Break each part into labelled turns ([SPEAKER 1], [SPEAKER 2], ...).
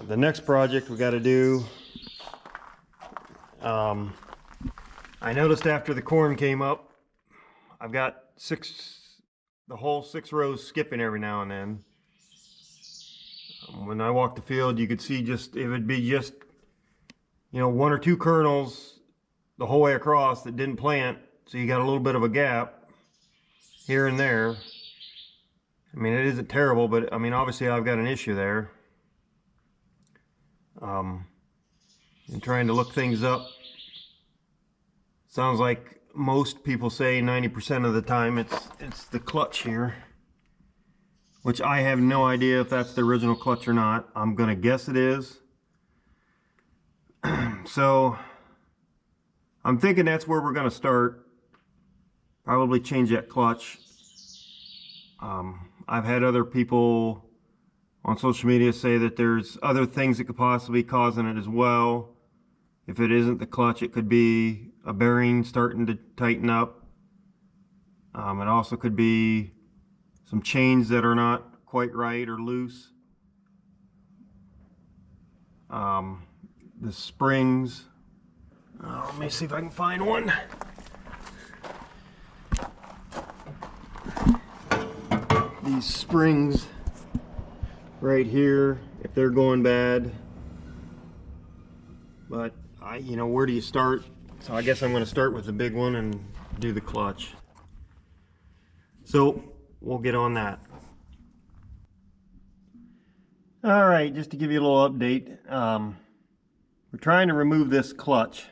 [SPEAKER 1] The next project we got to do, I noticed after the corn came up, I've got the whole 6 rows skipping every now and then. When I walked the field, you could see it would be just, 1 or 2 kernels the whole way across that didn't plant. So you got a little bit of a gap here and there. I mean, it isn't terrible, but I mean, obviously I've got an issue there. I'm trying to look things up. Sounds like most people say 90% of the time it's the clutch here, which I have no idea if that's the original clutch or not. I'm gonna guess it is. So I'm thinking that's where we're gonna start. Probably change that clutch. I've had other people on social media say that there's other things that could possibly be causing it as well. If it isn't the clutch, it could be a bearing starting to tighten up. It also could be some chains that are not quite right or loose. The springs. Let me see if I can find one. These springs right here, if they're going bad. But where do you start? So I guess I'm going to start with the big one and do the clutch. So we'll get on that. All right, just to give you a little update, we're trying to remove this clutch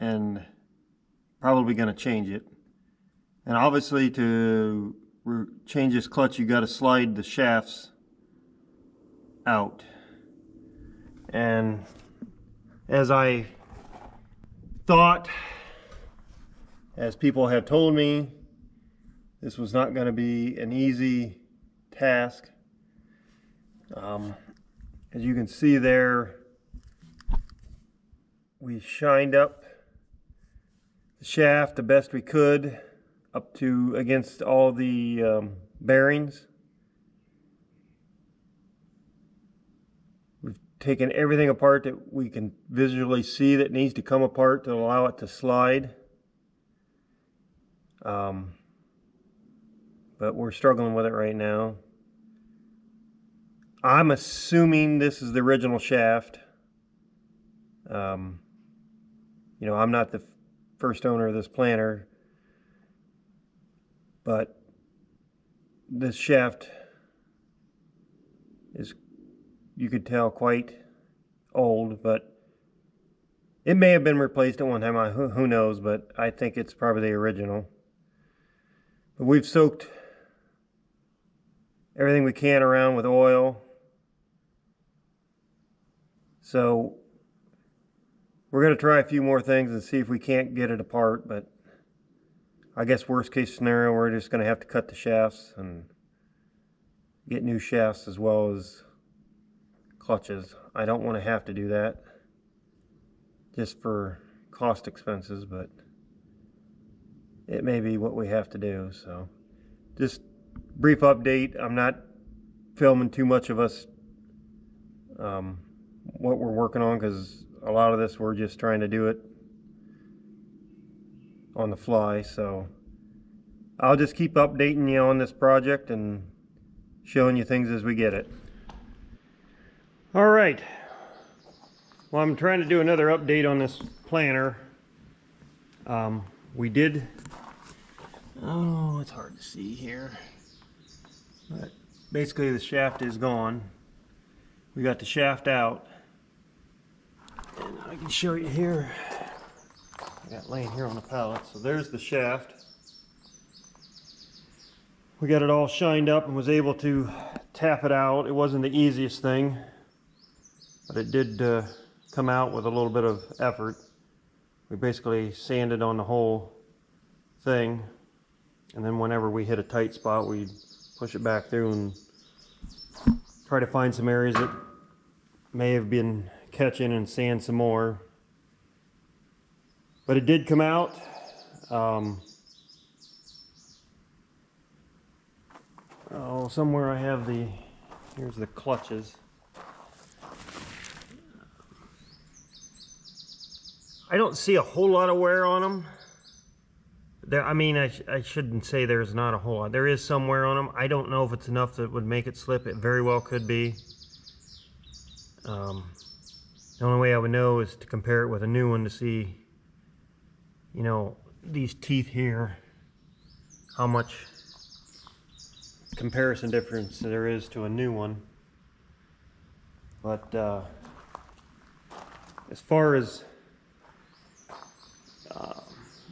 [SPEAKER 1] and probably going to change it. And obviously to change this clutch, you got to slide the shafts out. And as I thought, as people have told me, this was not going to be an easy task. As you can see there, we shined up the shaft the best we could up to against all the bearings. We've taken everything apart that we can visually see that needs to come apart to allow it to slide. But we're struggling with it right now. I'm assuming this is the original shaft. I'm not the first owner of this planter, but this shaft is, you could tell, quite old, but it may have been replaced at one time. Who knows, but I think it's probably the original. But we've soaked everything we can around with oil. So we're going to try a few more things and see if we can't get it apart, but I guess worst case scenario, we're just going to have to cut the shafts and get new shafts as well as clutches. I don't want to have to do that just for cost expenses, but it may be what we have to do. So just brief update. I'm not filming too much of us what we're working on, because a lot of this we're just trying to do it on the fly. So I'll just keep updating you on this project and showing you things as we get it. All right, well, I'm trying to do another update on this planter. We did, oh, it's hard to see here, but basically the shaft is gone. We got the shaft out, and I can show you here. I got laying here on the pallet. So there's the shaft. We got it all shined up and was able to tap it out. It wasn't the easiest thing, but it did come out with a little bit of effort. We basically sanded on the whole thing, and then whenever we hit a tight spot, we'd push it back through and try to find some areas that may have been catching and sand some more. But it did come out. Somewhere I have the Here's the clutches. I don't see a whole lot of wear on them. I mean, I shouldn't say there's not a whole lot. There is some wear on them. I don't know if it's enough that would make it slip. It very well could be. The only way I would know is to compare it with a new one to see, you know, these teeth here, how much comparison difference there is to a new one. But as far as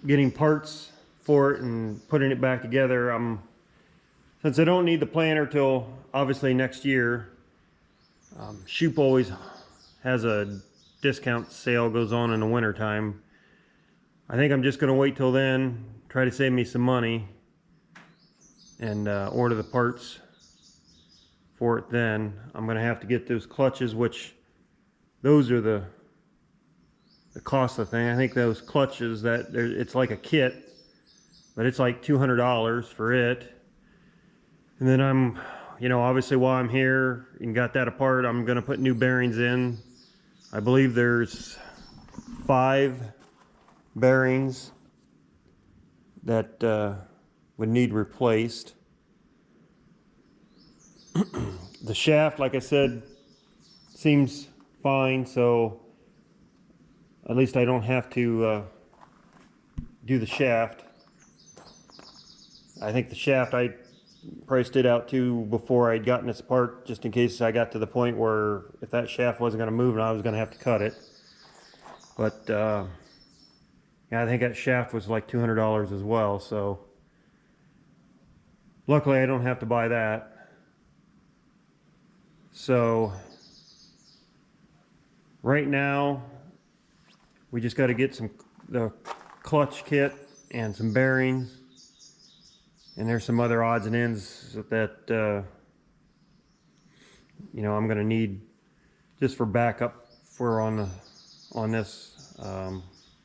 [SPEAKER 1] getting parts for it and putting it back together, since I don't need the planter till obviously next year, Shoop always has a discount sale goes on in the winter time. I think I'm just going to wait till then, try to save me some money, and order the parts for it then. I'm going to have to get those clutches, which those are the cost of the thing. I think those clutches, it's like a kit, but it's like $200 for it. And then I'm, you know, obviously while I'm here and got that apart, I'm going to put new bearings in. I believe there's 5 bearings that would need replaced. The shaft, like I said, seems fine, so at least I don't have to do the shaft. I think the shaft I priced it out to before I'd gotten this apart, just in case I got to the point where if that shaft wasn't going to move, I was going to have to cut it. But yeah, I think that shaft was like $200 as well, so luckily I don't have to buy that. So right now we just got to get the clutch kit and some bearings, and there's some other odds and ends that you know, I'm going to need just for backup for on this.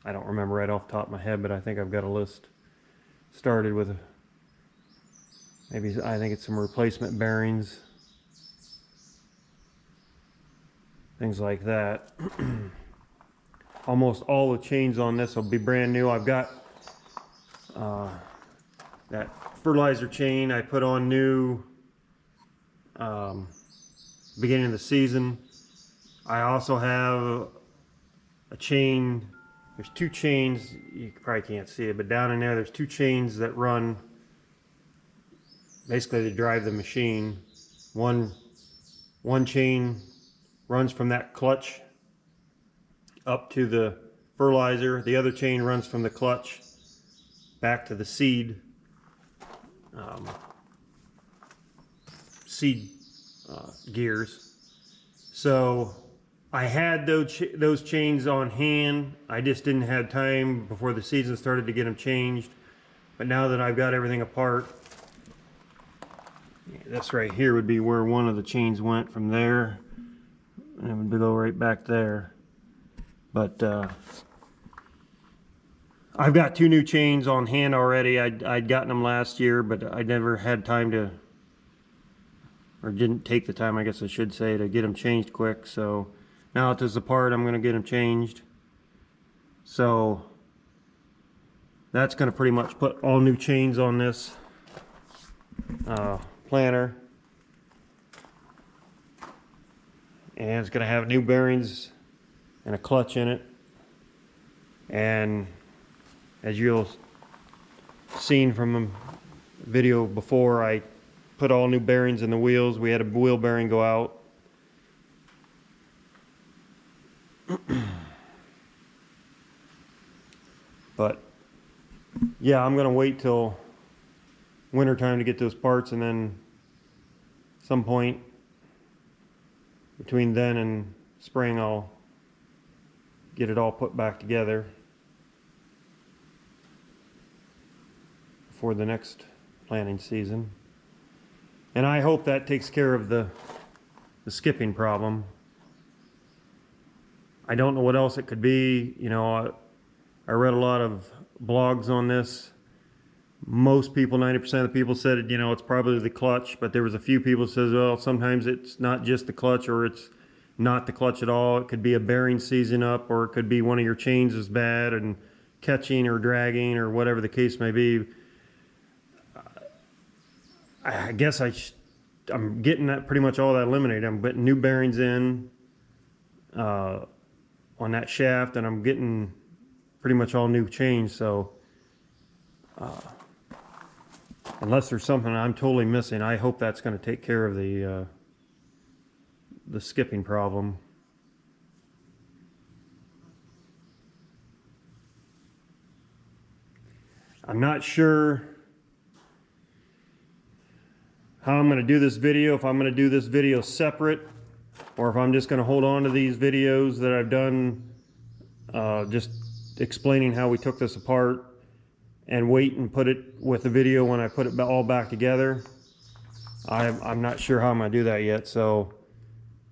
[SPEAKER 1] I don't remember right off the top of my head, but I think I've got a list started with maybe, I think it's some replacement bearings, things like that. Almost all the chains on this will be brand new. I've got that fertilizer chain I put on new beginning of the season. I also have a chain, there's 2 chains, you probably can't see it, but down in there's 2 chains that run, basically to drive the machine. One chain runs from that clutch up to the fertilizer. The other chain runs from the clutch back to the seed gears. So I had those chains on hand. I just didn't have time before the season started to get them changed. But now that I've got everything apart, this right here would be where one of the chains went from there, and it would go right back there. But I've got 2 new chains on hand already. I'd gotten them last year, but I never had time to, or didn't take the time, I guess I should say, to get them changed quick. So now that this is apart, I'm going to get them changed. So that's going to pretty much put all new chains on this planter. And it's going to have new bearings and a clutch in it. And as you'll seen from the video before, I put all new bearings in the wheels. We had a wheel bearing go out. But yeah, I'm gonna wait till winter time to get those parts, and then some point between then and spring I'll get it all put back together for the next planting season. And I hope that takes care of the skipping problem. I don't know what else it could be. You know, I read a lot of blogs on this, most people, 90% of the people said, you know, it's probably the clutch, but there was a few people who says, well, sometimes it's not just the clutch, or it's not the clutch at all. It could be a bearing seizing up, or it could be one of your chains is bad and catching or dragging, or whatever the case may be. I guess I'm getting that pretty much all that eliminated. I'm putting new bearings in on that shaft, and I'm getting pretty much all new chains. So unless there's something I'm totally missing, I hope that's going to take care of the skipping problem. I'm not sure how I'm going to do this video, if I'm going to do this video separate, or if I'm just going to hold on to these videos that I've done just explaining how we took this apart, and wait and put it with the video when I put it all back together. I'm not sure how I'm going to do that yet. So,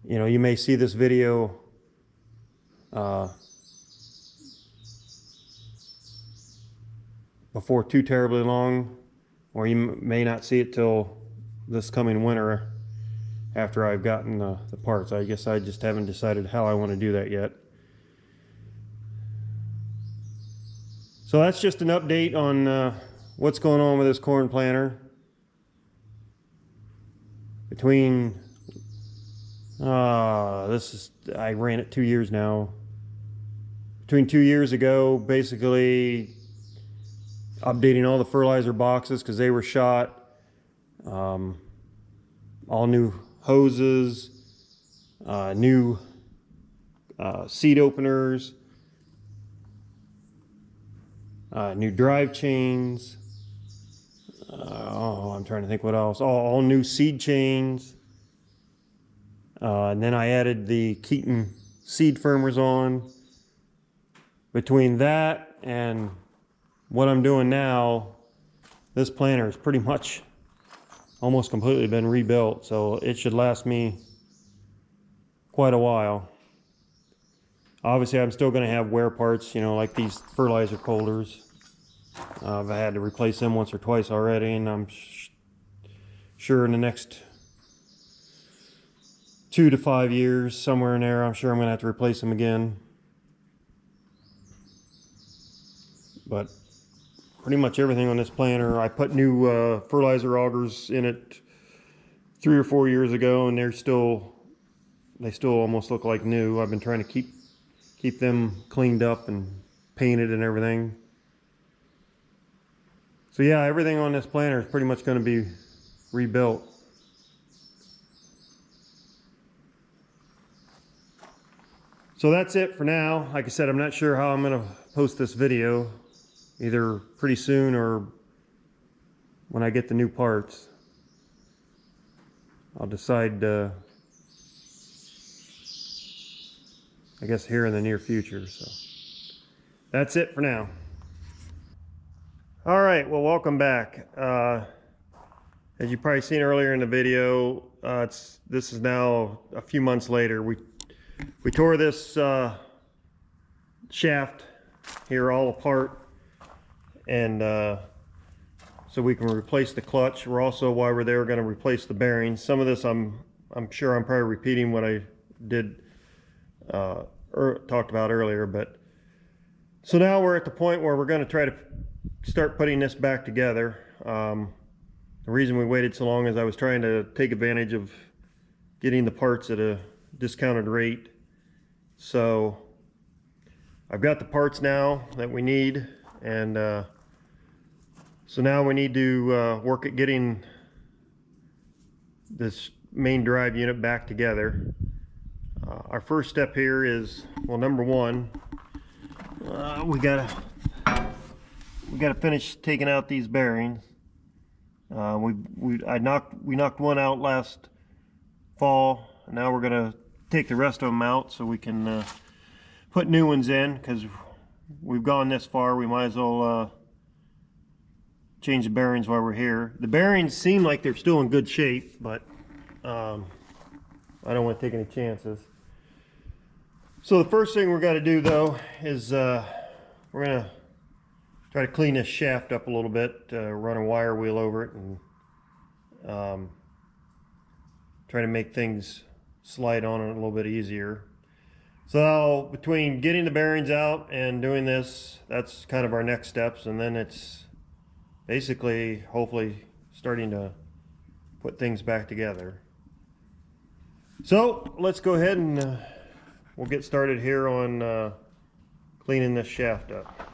[SPEAKER 1] you know, you may see this video before too terribly long, or you may not see it till this coming winter after I've gotten the parts. I guess I just haven't decided how I want to do that yet. So that's just an update on what's going on with this corn planter. Between I ran it 2 years now. Between 2 years ago, basically updating all the fertilizer boxes because they were shot. All new hoses, new seed openers, new drive chains. I'm trying to think what else. All new seed chains. And then I added the Keaton seed firmers on. Between that and what I'm doing now, this planter is pretty much almost completely been rebuilt, so it should last me quite a while. Obviously, I'm still going to have wear parts, you know, like these fertilizer holders. I've had to replace them once or twice already, and I'm sure in the next 2 to 5 years, somewhere in there, I'm sure I'm going to have to replace them again. But pretty much everything on this planter, I put new fertilizer augers in it 3 or 4 years ago, and they still almost look like new. I've been trying to keep them cleaned up and painted and everything. So yeah, everything on this planter is pretty much going to be rebuilt. So that's it for now. Like I said, I'm not sure how I'm going to post this video. Either pretty soon or when I get the new parts. I'll decide, I guess, here in the near future. So that's it for now. All right, well, welcome back. As you probably seen earlier in the video, this is now a few months later. We tore this shaft here all apart, and so we can replace the clutch. We're also, while we're there, going to replace the bearings. Some of this I'm sure I'm probably repeating what I did talked about earlier, but so now we're at the point where we're going to try to start putting this back together. The reason we waited so long is I was trying to take advantage of getting the parts at a discounted rate. So I've got the parts now that we need, and so now we need to work at getting this main drive unit back together. Our first step here is, well, number one, we gotta finish taking out these bearings. We knocked one out last fall, and now we're gonna take the rest of them out so we can put new ones in, because we've gone this far. We might as well change the bearings while we're here. The bearings seem like they're still in good shape, but I don't want to take any chances. So the first thing we're going to do, though, is we're going to try to clean this shaft up a little bit, run a wire wheel over it, and try to make things slide on it a little bit easier. So between getting the bearings out and doing this, that's kind of our next steps, and then it's basically hopefully starting to put things back together. So let's go ahead and we'll get started here on cleaning this shaft up.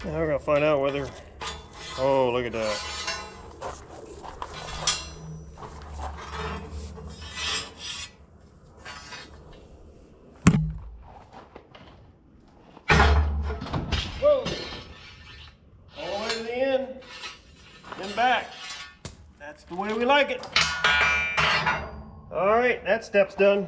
[SPEAKER 1] Now we're going to find out whether, oh, look at that. Whoa! All the way to the end, then back. That's the way we like it. All right, that step's done.